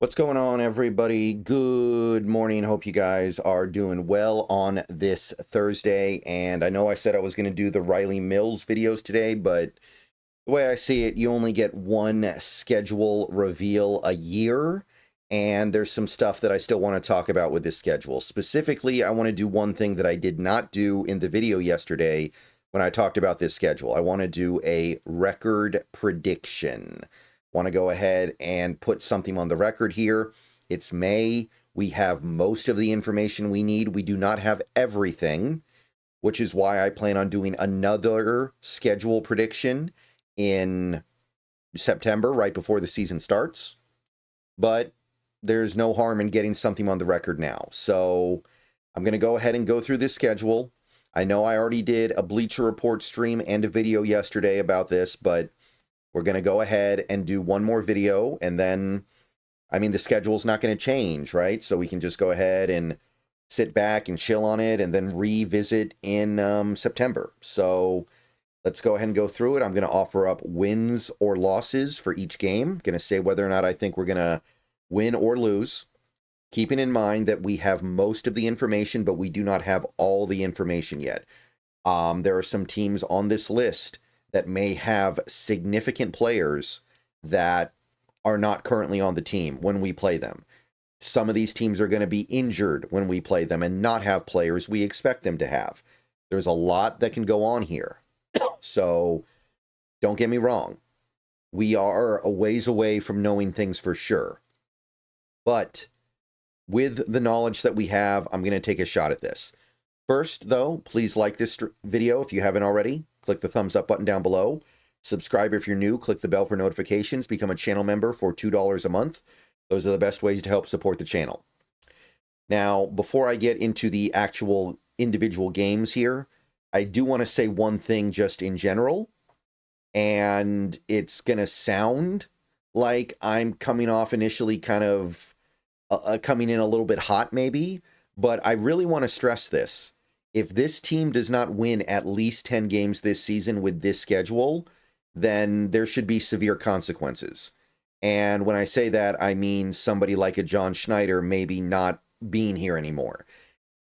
What's going on, everybody? Good morning. Hope you guys are doing well on this Thursday. And I know I said I was going to do the Riley Mills videos today, but the way I see it, you only get one schedule reveal a year. And there's some stuff that I still want to talk about with this schedule. Specifically, I want to do one thing that I did not do in the video yesterday when I talked about this schedule. I want to do a record prediction. Want to go ahead and put something on the record here. It's May. We have most of the information we need. We do not have everything, which is why I plan on doing another schedule prediction in September, right before the season starts. But there's no harm in getting something on the record now. So I'm going to go ahead and go through this schedule. I know I already did a Bleacher Report stream and a video yesterday about this, but we're going to go ahead and do one more video, and then, I mean, the schedule's not going to change, right? So we can just go ahead and sit back and chill on it and then revisit in September. So let's go ahead and go through it. I'm going to offer up wins or losses for each game. Going to say whether or not I think we're going to win or lose, keeping in mind that we have most of the information, but we do not have all the information yet. There are some teams on this list that may have significant players that are not currently on the team when we play them. Some of these teams are going to be injured when we play them and not have players we expect them to have. There's a lot that can go on here. So don't get me wrong. We are a ways away from knowing things for sure. But with the knowledge that we have, I'm going to take a shot at this. First, though, please like this video if you haven't already. Click the thumbs up button down below. Subscribe if you're new. Click the bell for notifications. Become a channel member for $2 a month. Those are the best ways to help support the channel. Now, before I get into the actual individual games here, I do want to say one thing just in general. And it's going to sound like I'm coming off initially kind of coming in a little bit hot maybe. But I really want to stress this. If this team does not win at least 10 games this season with this schedule, then there should be severe consequences. And when I say that, I mean somebody like a John Schneider maybe not being here anymore.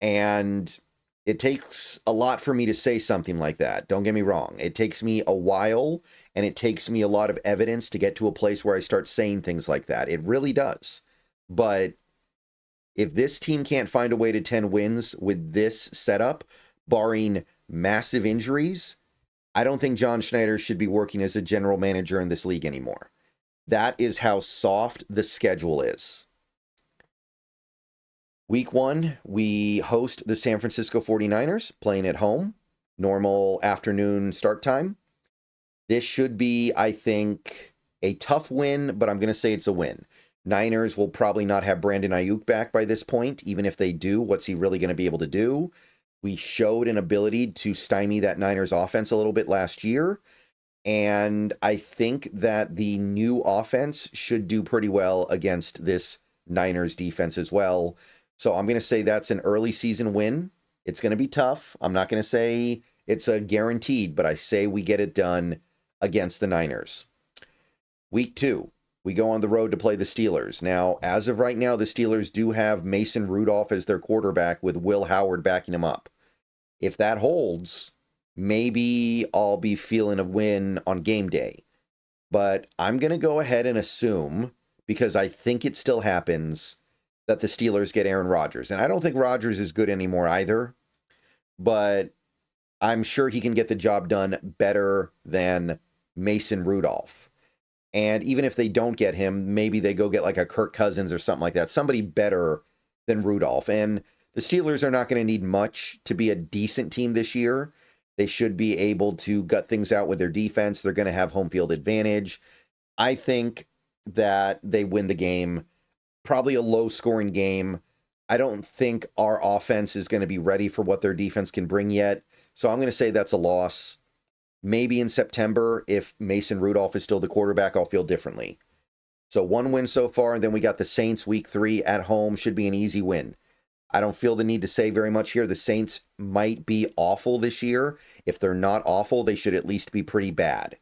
And it takes a lot for me to say something like that. Don't get me wrong. It takes me a while, and it takes me a lot of evidence to get to a place where I start saying things like that. It really does. But if this team can't find a way to 10 wins with this setup, barring massive injuries, I don't think John Schneider should be working as a general manager in this league anymore. That is how soft the schedule is. Week 1, we host the San Francisco 49ers, playing at home. Normal afternoon start time. This should be, I think, a tough win, but I'm going to say it's a win. Niners will probably not have Brandon Ayuk back by this point. Even if they do, what's he really going to be able to do? We showed an ability to stymie that Niners offense a little bit last year. And I think that the new offense should do pretty well against this Niners defense as well. So I'm going to say that's an early season win. It's going to be tough. I'm not going to say it's a guaranteed, but I say we get it done against the Niners. Week 2. We go on the road to play the Steelers. Now, as of right now, the Steelers do have Mason Rudolph as their quarterback with Will Howard backing him up. If that holds, maybe I'll be feeling a win on game day. But I'm going to go ahead and assume, because I think it still happens, that the Steelers get Aaron Rodgers. And I don't think Rodgers is good anymore either. But I'm sure he can get the job done better than Mason Rudolph. And even if they don't get him, maybe they go get like a Kirk Cousins or something like that. Somebody better than Rudolph. And the Steelers are not going to need much to be a decent team this year. They should be able to gut things out with their defense. They're going to have home field advantage. I think that they win the game. Probably a low-scoring game. I don't think our offense is going to be ready for what their defense can bring yet. So I'm going to say that's a loss. Maybe in September, if Mason Rudolph is still the quarterback, I'll feel differently. So one win so far, and then we got the Saints week 3 at home. Should be an easy win. I don't feel the need to say very much here. The Saints might be awful this year. If they're not awful, they should at least be pretty bad.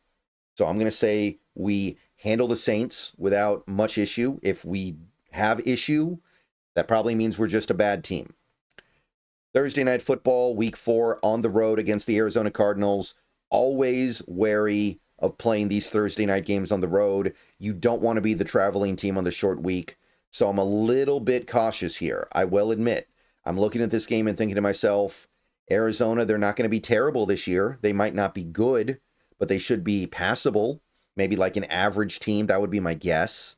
So I'm going to say we handle the Saints without much issue. If we have issue, that probably means we're just a bad team. Thursday Night Football, Week 4, on the road against the Arizona Cardinals. Always wary of playing these Thursday night games on the road. You don't want to be the traveling team on the short week, so I'm a little bit cautious here. I will admit, I'm looking at this game and thinking to myself, Arizona, they're not going to be terrible this year. They might not be good, but they should be passable. Maybe like an average team, that would be my guess.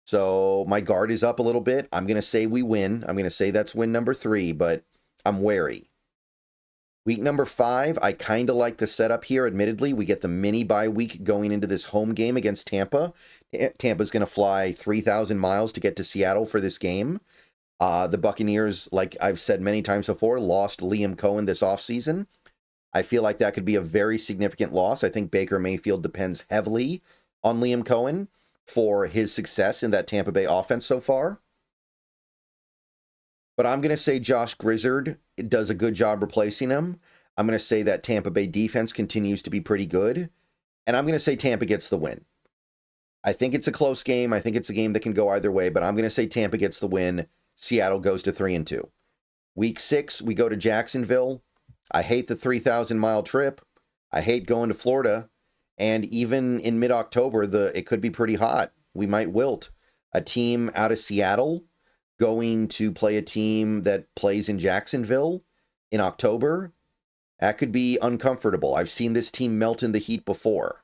So my guard is up a little bit. I'm going to say we win. I'm going to say that's win number 3, but I'm wary. Week number 5, I kind of like the setup here. Admittedly, we get the mini bye week going into this home game against Tampa. Tampa's going to fly 3,000 miles to get to Seattle for this game. The Buccaneers, like I've said many times before, lost Liam Cohen this offseason. I feel like that could be a very significant loss. I think Baker Mayfield depends heavily on Liam Cohen for his success in that Tampa Bay offense so far. But I'm going to say Josh Grizzard does a good job replacing him. I'm going to say that Tampa Bay defense continues to be pretty good. And I'm going to say Tampa gets the win. I think it's a close game. I think it's a game that can go either way, but I'm going to say Tampa gets the win. Seattle goes to 3-2. Week 6, we go to Jacksonville. I hate the 3,000-mile trip. I hate going to Florida. And even in mid-October, it could be pretty hot. We might wilt. A team out of Seattle going to play a team that plays in Jacksonville in October, that could be uncomfortable. I've seen this team melt in the heat before.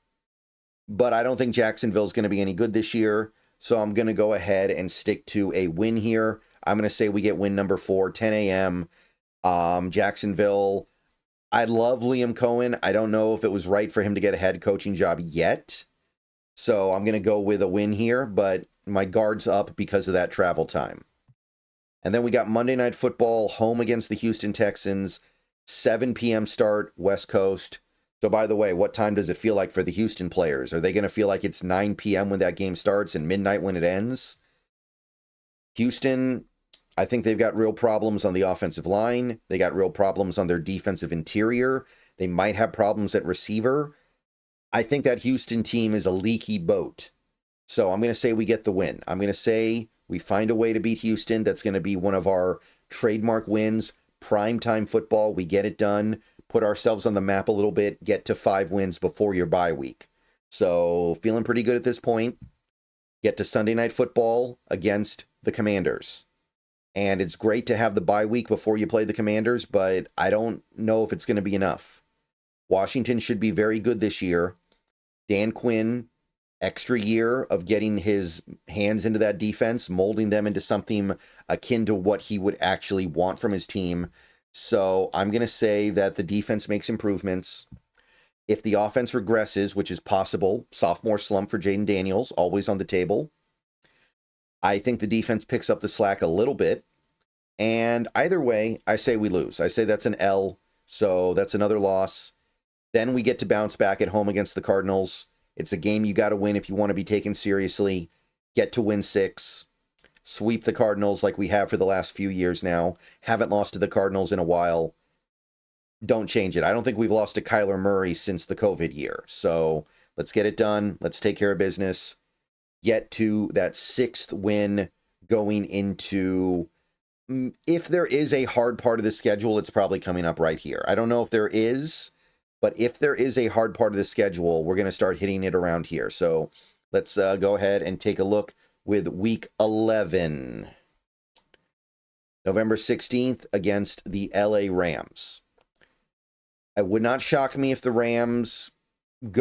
But I don't think Jacksonville's going to be any good this year, so I'm going to go ahead and stick to a win here. I'm going to say we get win number 4, 10 a.m. Jacksonville. I love Liam Cohen. I don't know if it was right for him to get a head coaching job yet, so I'm going to go with a win here, but my guard's up because of that travel time. And then we got Monday Night Football, home against the Houston Texans, 7 p.m. start, West Coast. So by the way, what time does it feel like for the Houston players? Are they going to feel like it's 9 p.m. when that game starts and midnight when it ends? Houston, I think they've got real problems on the offensive line. They got real problems on their defensive interior. They might have problems at receiver. I think that Houston team is a leaky boat. So I'm going to say we get the win. I'm going to say we find a way to beat Houston. That's going to be one of our trademark wins. Primetime football, we get it done. Put ourselves on the map a little bit. Get to 5 wins before your bye week. So feeling pretty good at this point. Get to Sunday Night Football against the Commanders. And it's great to have the bye week before you play the Commanders, but I don't know if it's going to be enough. Washington should be very good this year. Dan Quinn, extra year of getting his hands into that defense, molding them into something akin to what he would actually want from his team. So I'm going to say that the defense makes improvements. If the offense regresses, which is possible, sophomore slump for Jaden Daniels, always on the table. I think the defense picks up the slack a little bit. And either way, I say we lose. I say that's an L, so that's another loss. Then we get to bounce back at home against the Cardinals. It's a game you got to win if you want to be taken seriously. Get to win 6. Sweep the Cardinals like we have for the last few years now. Haven't lost to the Cardinals in a while. Don't change it. I don't think we've lost to Kyler Murray since the COVID year. So let's get it done. Let's take care of business. Get to that 6th win going into... If there is a hard part of the schedule, it's probably coming up right here. I don't know if there is, but if there is a hard part of the schedule, we're going to start hitting it around here. So let's go ahead and take a look with Week 11. November 16th against the LA Rams. It would not shock me if the Rams they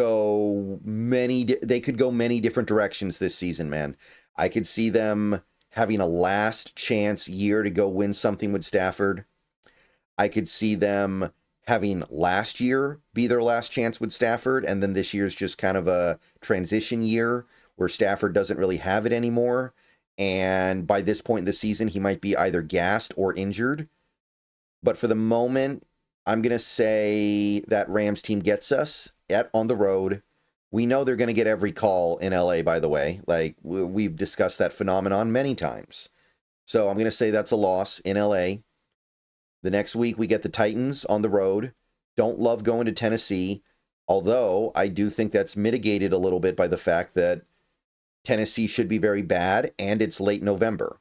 could go many different directions this season, man. I could see them having a last chance year to go win something with Stafford. I could see them having last year be their last chance with Stafford, and then this year's just kind of a transition year where Stafford doesn't really have it anymore. And by this point in the season, he might be either gassed or injured. But for the moment, I'm going to say that Rams team gets us on the road. We know they're going to get every call in LA, by the way. Like, we've discussed that phenomenon many times. So I'm going to say that's a loss in LA. The next week, we get the Titans on the road. Don't love going to Tennessee, although I do think that's mitigated a little bit by the fact that Tennessee should be very bad, and it's late November.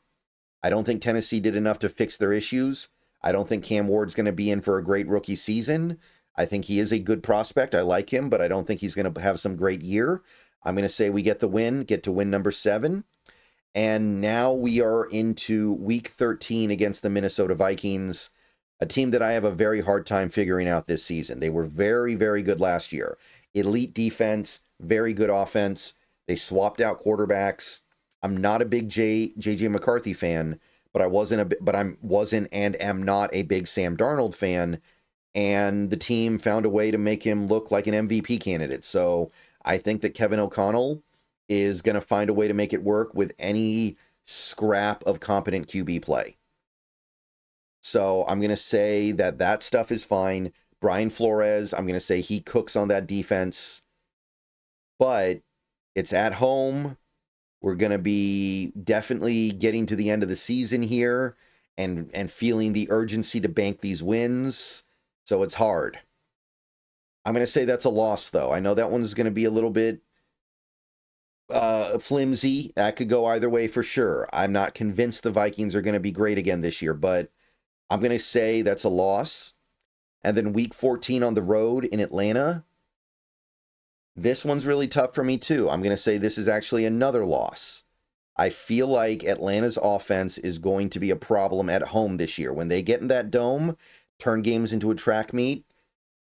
I don't think Tennessee did enough to fix their issues. I don't think Cam Ward's going to be in for a great rookie season. I think he is a good prospect. I like him, but I don't think he's going to have some great year. I'm going to say we get the win, get to win number 7. And now we are into week 13 against the Minnesota Vikings, a team that I have a very hard time figuring out this season. They were very, very good last year. Elite defense, very good offense. They swapped out quarterbacks. I'm not a big JJ McCarthy fan, but I wasn't and am not a big Sam Darnold fan. And the team found a way to make him look like an MVP candidate. So I think that Kevin O'Connell is going to find a way to make it work with any scrap of competent QB play. So I'm going to say that stuff is fine. Brian Flores, I'm going to say he cooks on that defense. But it's at home. We're going to be definitely getting to the end of the season here and feeling the urgency to bank these wins. So it's hard. I'm going to say that's a loss, though. I know that one's going to be a little bit flimsy. That could go either way for sure. I'm not convinced the Vikings are going to be great again this year, but I'm going to say that's a loss. And then week 14 on the road in Atlanta. This one's really tough for me, too. I'm going to say this is actually another loss. I feel like Atlanta's offense is going to be a problem at home this year. When they get in that dome, turn games into a track meet,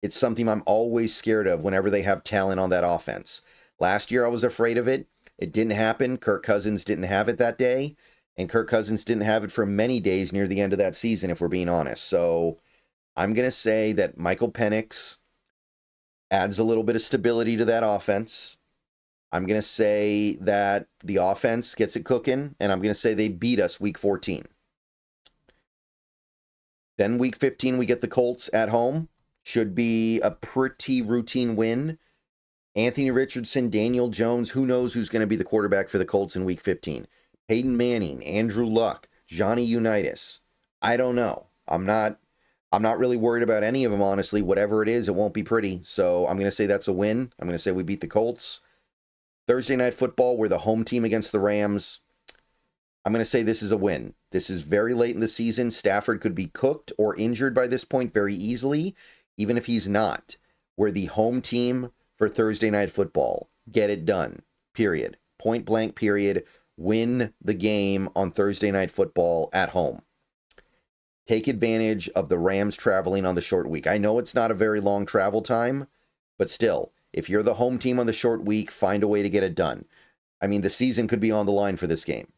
it's something I'm always scared of whenever they have talent on that offense. Last year, I was afraid of it. It didn't happen. Kirk Cousins didn't have it that day, and Kirk Cousins didn't have it for many days near the end of that season, if we're being honest. So I'm going to say that Michael Penix adds a little bit of stability to that offense. I'm going to say that the offense gets it cooking, and I'm going to say they beat us week 14. Then week 15, we get the Colts at home. Should be a pretty routine win. Anthony Richardson, Daniel Jones, who knows who's going to be the quarterback for the Colts in week 15. Peyton Manning, Andrew Luck, Johnny Unitas. I don't know. I'm not really worried about any of them, honestly. Whatever it is, it won't be pretty. So I'm going to say that's a win. I'm going to say we beat the Colts. Thursday Night Football, we're the home team against the Rams. I'm going to say this is a win. This is very late in the season. Stafford could be cooked or injured by this point very easily, even if he's not. We're the home team for Thursday Night Football. Get it done. Period. Point blank, period. Win the game on Thursday Night Football at home. Take advantage of the Rams traveling on the short week. I know it's not a very long travel time, but still, if you're the home team on the short week, find a way to get it done. I mean, the season could be on the line for this game.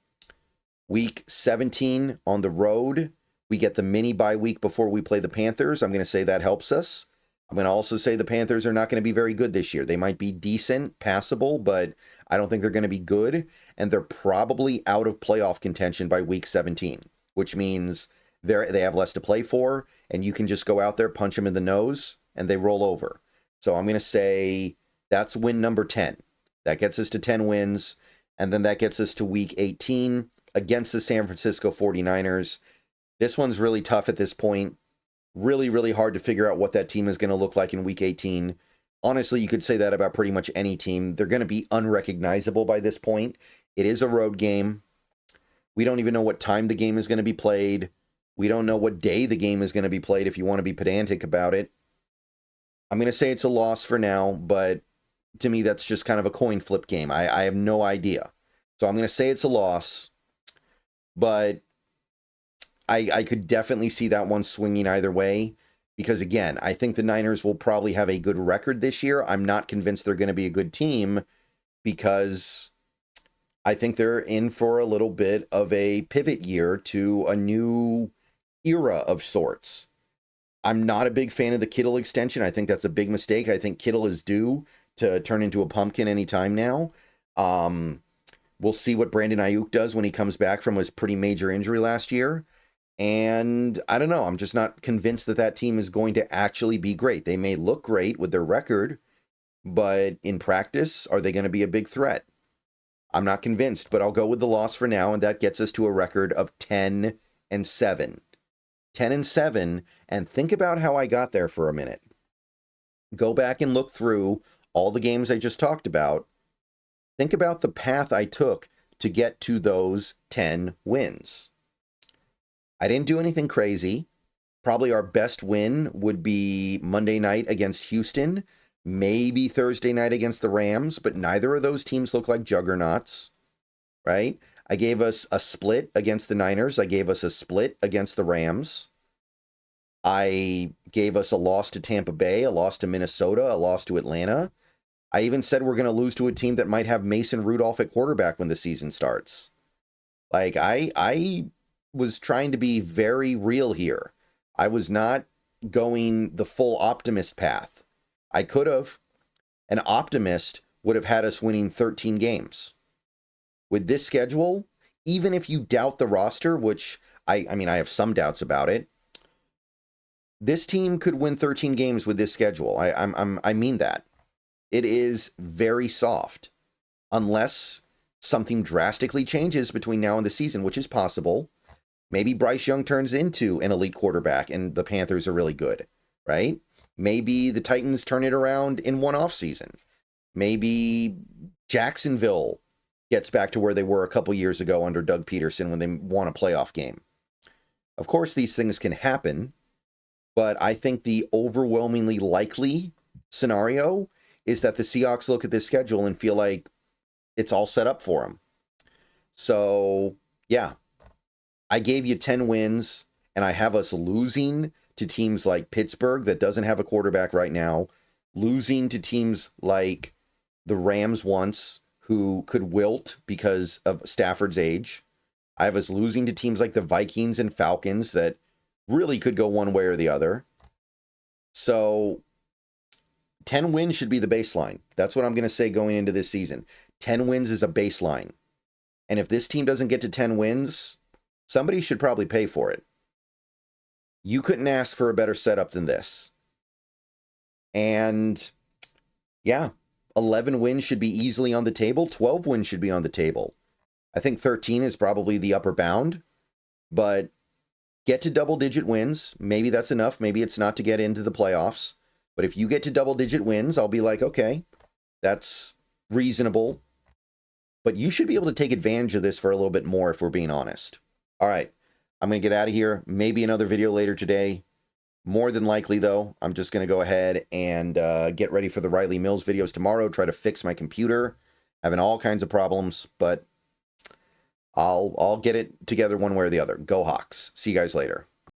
Week 17 on the road, we get the mini bye week before we play the Panthers. I'm going to say that helps us. I'm going to also say the Panthers are not going to be very good this year. They might be decent, passable, but I don't think they're going to be good. And they're probably out of playoff contention by week 17, which means they have less to play for, and you can just go out there, punch them in the nose, and they roll over. So I'm going to say that's win number 10. That gets us to 10 wins, and then that gets us to week 18 against the San Francisco 49ers. This one's really tough at this point. Really, really hard to figure out what that team is going to look like in week 18. Honestly, you could say that about pretty much any team. They're going to be unrecognizable by this point. It is a road game. We don't even know what time the game is going to be played. We don't know what day the game is going to be played if you want to be pedantic about it. I'm going to say it's a loss for now, but to me, that's just kind of a coin flip game. I have no idea. So I'm going to say it's a loss, but I could definitely see that one swinging either way because, again, I think the Niners will probably have a good record this year. I'm not convinced they're going to be a good team because I think they're in for a little bit of a pivot year to a new era of sorts. I'm not a big fan of the Kittle extension. I think that's a big mistake. I think Kittle is due to turn into a pumpkin anytime now. We'll see what Brandon Ayuk does when he comes back from his pretty major injury last year. And I don't know. I'm just not convinced that team is going to actually be great. They may look great with their record, but in practice, are they going to be a big threat? I'm not convinced, but I'll go with the loss for now, and that gets us to a record of 10-7. 10-7, and think about how I got there for a minute. Go back and look through all the games I just talked about. Think about the path I took to get to those 10 wins. I didn't do anything crazy. Probably our best win would be Monday night against Houston, maybe Thursday night against the Rams, but neither of those teams look like juggernauts, right? I gave us a split against the Niners. I gave us a split against the Rams. I gave us a loss to Tampa Bay, a loss to Minnesota, a loss to Atlanta. I even said we're going to lose to a team that might have Mason Rudolph at quarterback when the season starts. Like, I was trying to be very real here. I was not going the full optimist path. I could have. An optimist would have had us winning 13 games. With this schedule, even if you doubt the roster, which I mean, I have some doubts about it, this team could win 13 games with this schedule. I mean that. It is very soft. Unless something drastically changes between now and the season, which is possible. Maybe Bryce Young turns into an elite quarterback and the Panthers are really good, right? Maybe the Titans turn it around in one off season. Maybe Jacksonville gets back to where they were a couple years ago under Doug Peterson when they won a playoff game. Of course, these things can happen, but I think the overwhelmingly likely scenario is that the Seahawks look at this schedule and feel like it's all set up for them. So, yeah, I gave you 10 wins, and I have us losing to teams like Pittsburgh that doesn't have a quarterback right now, losing to teams like the Rams once, who could wilt because of Stafford's age. I have us losing to teams like the Vikings and Falcons that really could go one way or the other. So 10 wins should be the baseline. That's what I'm going to say going into this season. 10 wins is a baseline. And if this team doesn't get to 10 wins, somebody should probably pay for it. You couldn't ask for a better setup than this. And yeah, 11 wins should be easily on the table. 12 wins should be on the table. I think 13 is probably the upper bound, but get to double-digit wins. Maybe that's enough. Maybe it's not to get into the playoffs. But if you get to double-digit wins, I'll be like, okay, that's reasonable. But you should be able to take advantage of this for a little bit more if we're being honest. All right, I'm going to get out of here. Maybe another video later today. More than likely, though, I'm just going to go ahead and get ready for the Riley Mills videos tomorrow. Try to fix my computer. Having all kinds of problems, but I'll get it together one way or the other. Go Hawks. See you guys later.